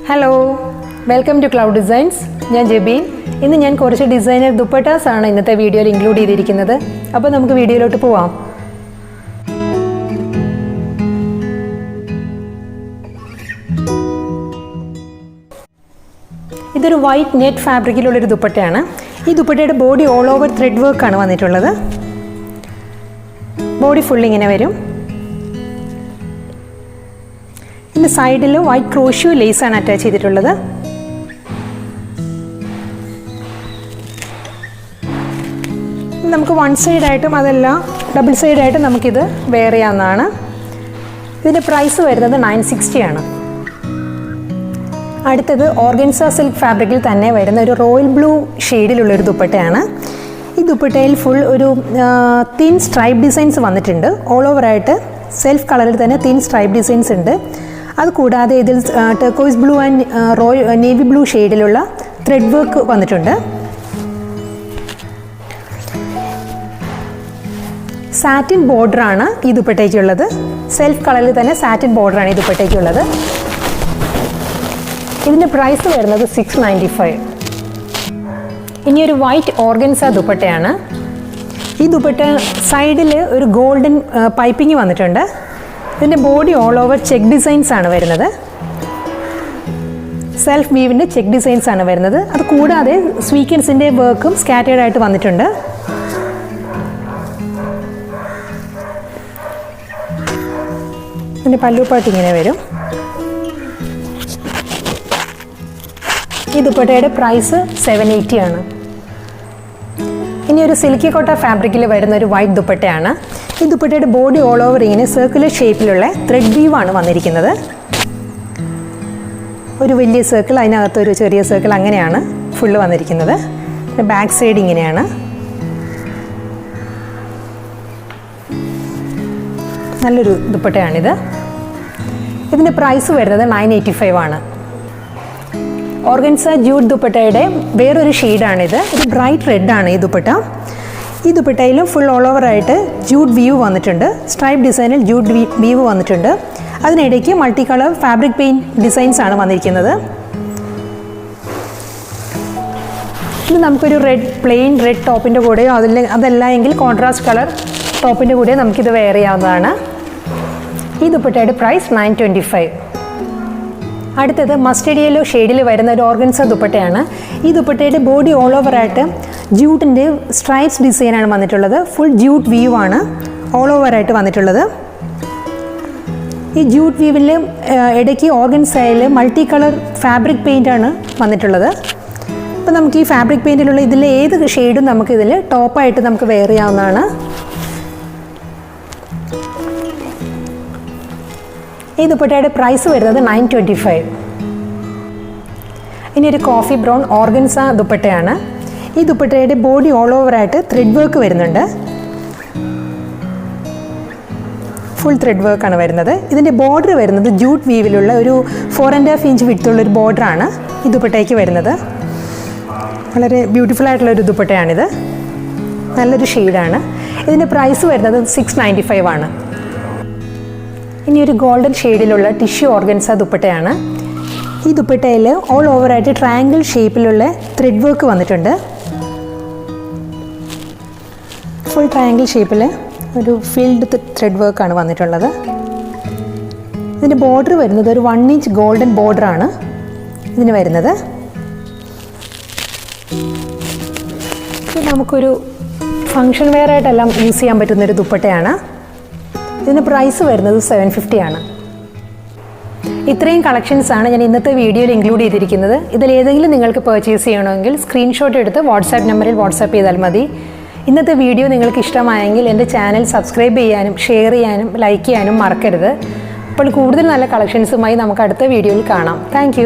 Hello, welcome to Cloud Designs. I am Jebin. ഇന്ന് ഞാൻ കുറച്ച് ഡിസൈനർ ദുപ്പട്ടാസ് ആണ് ഇന്നത്തെ വീഡിയോയിൽ ഇൻക്ലൂഡ് ചെയ്തിരിക്കുന്നത്. അപ്പോൾ നമുക്ക് വീഡിയോയിലോട്ട് പോവാം. ഇതൊരു വൈറ്റ് നെറ്റ് ഫാബ്രിക്കിലുള്ള ഒരു ദുപ്പട്ടയാണ്. ഈ ദുപ്പട്ടയുടെ body all over thread work ആണ് വന്നിട്ടുള്ളത്. ബോഡി ഫുൾ ഇങ്ങനെ വരും. ഇതിന്റെ സൈഡിൽ വൈറ്റ് ക്രോഷ്യോ ലേസ് ആണ് അറ്റാച്ച് ചെയ്തിട്ടുള്ളത്. നമുക്ക് വൺ സൈഡ് ആയിട്ടും അതല്ല ഡബിൾ സൈഡ് ആയിട്ടും നമുക്കിത് വെയർ ചെയ്യാവുന്നതാണ്. ഇതിന്റെ പ്രൈസ് വരുന്നത് 960 ആണ്. അടുത്തത് ഓർഗൻസ സിൽക്ക് ഫാബ്രിക്കിൽ തന്നെ വരുന്ന ഒരു റോയൽ ബ്ലൂ ഷെയ്ഡിലുള്ള ഒരു ദുപ്പട്ടയാണ്. ഈ ദുപ്പട്ടയിൽ ഫുൾ ഒരു തിൻ സ്ട്രൈപ്പ് ഡിസൈൻസ് വന്നിട്ടുണ്ട്. ഓൾ ഓവർ ആയിട്ട് സെൽഫ് കളറിൽ തന്നെ തിൻ സ്ട്രൈപ്പ് ഡിസൈൻസ് ഉണ്ട്. അതുകൂടാതെ ഇതിൽ turquoise blue and navy blue ഷെയ്ഡിലുള്ള ത്രെഡ് വർക്ക് വന്നിട്ടുണ്ട്. സാറ്റിൻ ബോർഡറാണ് ഈ ദുപ്പട്ടയ്ക്കുള്ളത്. സെൽഫ് കളറിൽ തന്നെ സാറ്റിൻ ബോർഡറാണ് ഈ ദുപ്പട്ടയ്ക്കുള്ളത്. ഇതിൻ്റെ പ്രൈസ് വരുന്നത് 695. ഇനിയൊരു വൈറ്റ് ഓർഗൻസ ദുപ്പട്ടയാണ്. ഈ ദുപ്പട്ട സൈഡിൽ ഒരു ഗോൾഡൻ പൈപ്പിംഗ് വന്നിട്ടുണ്ട്. ഇതിൻ്റെ body all over check designs ആണ് വരുന്നത്. സെൽഫ് വീവിൻ്റെ ചെക്ക് ഡിസൈൻസ് ആണ് വരുന്നത്. അത് കൂടാതെ സ്വീക്വൻസിൻ്റെ വർക്കും സ്കാറ്റേർഡ് ആയിട്ട് വന്നിട്ടുണ്ട്. ഇതിൻ്റെ പല്ലുപാട്ട് ഇങ്ങനെ വരും. ഈ ദുപ്പട്ടയുടെ പ്രൈസ് 780 ആണ്. ഇനി ഒരു സിൽക്കി കോട്ട ഫാബ്രിക്കിൽ വരുന്ന ഒരു വൈറ്റ് ദുപ്പട്ടയാണ്. ഈ ദുപ്പട്ടയുടെ ബോഡി ഓൾ ഓവർ ഇങ്ങനെ സർക്കുലർ ഷേപ്പിലുള്ള ത്രെഡ് വീവാണ് വന്നിരിക്കുന്നത്. ഒരു വലിയ സർക്കിൾ, അതിനകത്ത് ഒരു ചെറിയ സർക്കിൾ, അങ്ങനെയാണ് ഫുള്ള് വന്നിരിക്കുന്നത്. ബാക്ക് സൈഡ് ഇങ്ങനെയാണ്. നല്ലൊരു ദുപ്പട്ടയാണിത്. ഇതിൻ്റെ പ്രൈസ് വരുന്നത് 985 ആണ്. ഓർഗൻസ ജൂട്ട് ദുപ്പട്ടയുടെ വേറൊരു ഷെയ്ഡാണിത്. ഇത് ബ്രൈറ്റ് റെഡാണ് ഈ ദുപ്പട്ട. ഈ ദുപ്പട്ടയിലും ഫുൾ ഓൾ ഓവർ ആയിട്ട് ജൂട്ട് വീവ് വന്നിട്ടുണ്ട്. സ്ട്രൈപ്പ് ഡിസൈനിൽ ജൂട്ട് വീവ് വന്നിട്ടുണ്ട്. അതിനിടയ്ക്ക് multi colour fabric paint designs ആണ് വന്നിരിക്കുന്നത്. ഇത് നമുക്കൊരു പ്ലെയിൻ റെഡ് ടോപ്പിൻ്റെ കൂടെയോ അതല്ല എങ്കിൽ കോൺട്രാസ്റ്റ് കളർ ടോപ്പിൻ്റെ കൂടെയോ നമുക്കിത് വെയർ ചെയ്യാവുന്നതാണ്. ഈ ദുപ്പട്ടയുടെ പ്രൈസ് 925. അടുത്തത് മസ്റ്റേർഡ് യെല്ലോ ഷെയ്ഡിൽ വരുന്ന ഒരു ഓർഗൻസ ദുപ്പട്ടയാണ്. ഈ ദുപ്പട്ടയുടെ ബോഡി ഓൾ ഓവർ ആയിട്ട് ജൂട്ടിൻ്റെ സ്ട്രൈപ്സ് ഡിസൈനാണ് വന്നിട്ടുള്ളത്. ഫുൾ ജൂട്ട് വീവ് ആണ് ഓൾ ഓവർ ആയിട്ട് വന്നിട്ടുള്ളത്. ഈ ജൂട്ട് വീവിൽ ഇടയ്ക്ക് ഓർഗൻസയിൽ മൾട്ടി കളർ ഫാബ്രിക് പെയിൻ്റാണ് വന്നിട്ടുള്ളത്. അപ്പോൾ നമുക്ക് ഈ ഫാബ്രിക് പെയിൻറ്റിലുള്ള ഇതിൽ ഏത് ഷെയ്ഡും നമുക്കിതിൽ ടോപ്പായിട്ട് നമുക്ക് വെയർ ചെയ്യാവുന്നതാണ്. ഈ ദുപ്പട്ടയുടെ പ്രൈസ് വരുന്നത് 925. ഇനി ഒരു കോഫി ബ്രൗൺ ഓർഗൻസ ദുപ്പട്ടയാണ്. ഈ ദുപ്പട്ടയുടെ ബോഡി ഓൾ ഓവർ ആയിട്ട് ത്രെഡ് വർക്ക് വരുന്നുണ്ട്. ഫുൾ ത്രെഡ് വർക്കാണ് വരുന്നത്. ഇതിൻ്റെ ബോർഡർ വരുന്നത് ജൂട്ട് വീവിലുള്ള ഒരു 4.5 ഇഞ്ച് വിഡ്ത്തുള്ളൊരു ബോർഡറാണ് ഈ ദുപ്പട്ടയ്ക്ക് വരുന്നത്. വളരെ ബ്യൂട്ടിഫുൾ ആയിട്ടുള്ളൊരു ദുപ്പട്ടയാണിത്. നല്ലൊരു ഷെയ്ഡാണ്. ഇതിൻ്റെ പ്രൈസ് വരുന്നത് 695 ആണ്. ഇനി ഒരു ഗോൾഡൻ ഷെയ്ഡിലുള്ള ടിഷ്യൂ ഓർഗൻസ ദുപ്പട്ടയാണ്. ഈ ദുപ്പട്ടയിൽ ഓൾ ഓവറായിട്ട് ട്രയാങ്കിൾ ഷേപ്പിലുള്ള ത്രെഡ് വർക്ക് വന്നിട്ടുണ്ട്. ഫുൾ ട്രയാങ്കിൾ ഷേപ്പിൽ ഒരു ഫിൽഡ് ത്രെഡ് വർക്കാണ് വന്നിട്ടുള്ളത്. ഇതിൻ്റെ ബോർഡർ വരുന്നത് ഒരു 1 ഇഞ്ച് ഗോൾഡൻ ബോർഡറാണ് ഇതിന് വരുന്നത്. ഇത് നമുക്കൊരു ഫങ്ഷൻ വെയർ ആയിട്ടെല്ലാം യൂസ് ചെയ്യാൻ പറ്റുന്നൊരു ദുപ്പട്ടയാണ്. ഇതിന് പ്രൈസ് വരുന്നത് 750 ആണ്. ഇത്രയും കളക്ഷൻസാണ് ഞാൻ ഇന്നത്തെ വീഡിയോയിൽ ഇൻക്ലൂഡ് ചെയ്തിരിക്കുന്നത്. ഇതിലേതെങ്കിലും നിങ്ങൾക്ക് പർച്ചേസ് ചെയ്യണമെങ്കിൽ സ്ക്രീൻഷോട്ട് എടുത്ത് വാട്സാപ്പ് നമ്പറിൽ വാട്സാപ്പ് ചെയ്താൽ മതി. ഇന്നത്തെ വീഡിയോ നിങ്ങൾക്ക് ഇഷ്ടമായെങ്കിൽ എൻ്റെ ചാനൽ സബ്സ്ക്രൈബ് ചെയ്യാനും ഷെയർ ചെയ്യാനും ലൈക്ക് ചെയ്യാനും മറക്കരുത്. അപ്പോൾ കൂടുതൽ നല്ല കളക്ഷൻസുമായി നമുക്ക് അടുത്ത വീഡിയോയിൽ കാണാം. താങ്ക്